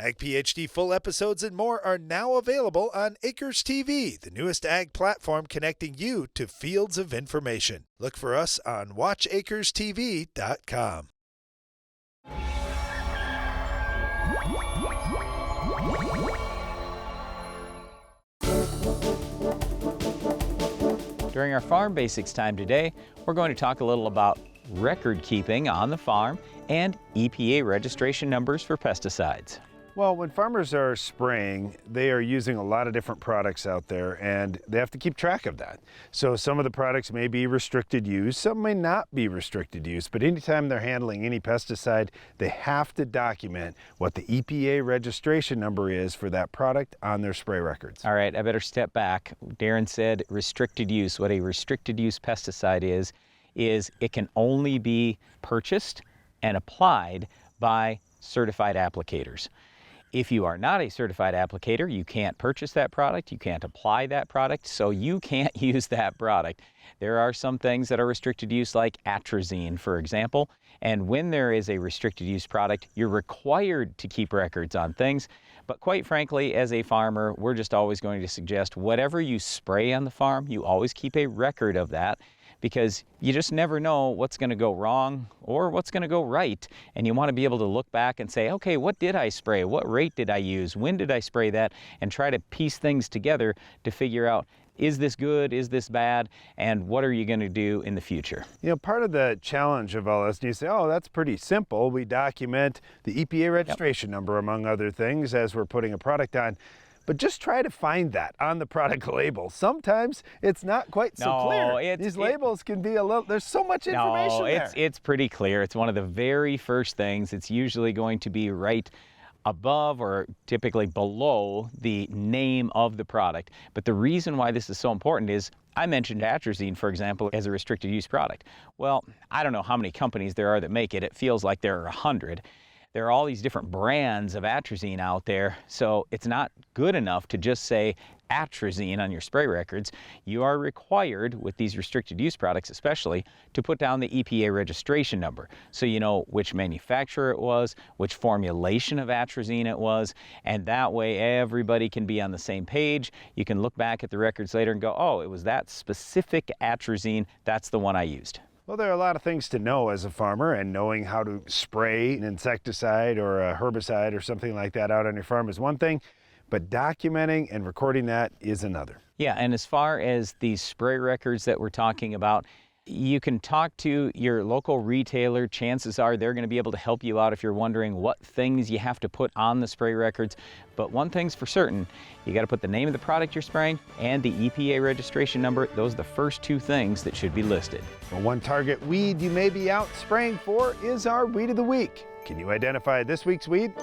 Ag PhD full episodes and more are now available on Acres TV, the newest ag platform connecting you to fields of information. Look for us on watchacrestv.com. During our Farm Basics time today, we're going to talk a little about record keeping on the farm and EPA registration numbers for pesticides. Well, when farmers are spraying, they are using a lot of different products out there, and they have to keep track of that. So some of the products may be restricted use, some may not be restricted use, but anytime they're handling any pesticide, they have to document what the EPA registration number is for that product on their spray records. All right, I better step back. Darren said restricted use. What a restricted use pesticide is it can only be purchased and applied by certified applicators. If you are not a certified applicator, you can't purchase that product, you can't apply that product, so you can't use that product. There are some things that are restricted use, like atrazine, for example, and when there is a restricted use product, you're required to keep records on things. But quite frankly, as a farmer, we're just always going to suggest whatever you spray on the farm, you always keep a record of that, because you just never know what's going to go wrong or what's going to go right. And you want to be able to look back and say, okay, what did I spray? What rate did I use? When did I spray that? And try to piece things together to figure out, is this good? Is this bad? And what are you going to do in the future? You know, part of the challenge of all this, and you say, oh, that's pretty simple. We document the EPA registration number, among other things, as we're putting a product on. But just try to find that on the product label. Sometimes it's not quite so clear. These labels can be a little, there's so much information there. It's pretty clear. It's one of the very first things. It's usually going to be right above or typically below the name of the product. But the reason why this is so important is, I mentioned atrazine, for example, as a restricted use product. Well, I don't know how many companies there are that make it. It feels like there are 100. There are all these different brands of atrazine out there, so it's not good enough to just say atrazine on your spray records. You are required, with these restricted use products especially, to put down the EPA registration number, so you know which manufacturer it was, which formulation of atrazine it was, and that way everybody can be on the same page. You can look back at the records later and go, oh, it was that specific atrazine, that's the one I used. Well, there are a lot of things to know as a farmer, and knowing how to spray an insecticide or a herbicide or something like that out on your farm is one thing, but documenting and recording that is another. Yeah, and as far as these spray records that we're talking about, you can talk to your local retailer. Chances are they're going to be able to help you out if you're wondering what things you have to put on the spray records. But one thing's for certain, you got to put the name of the product you're spraying and the EPA registration number. Those are the first two things that should be listed. Well, one target weed you may be out spraying for is our Weed of the Week. Can you identify this week's weed?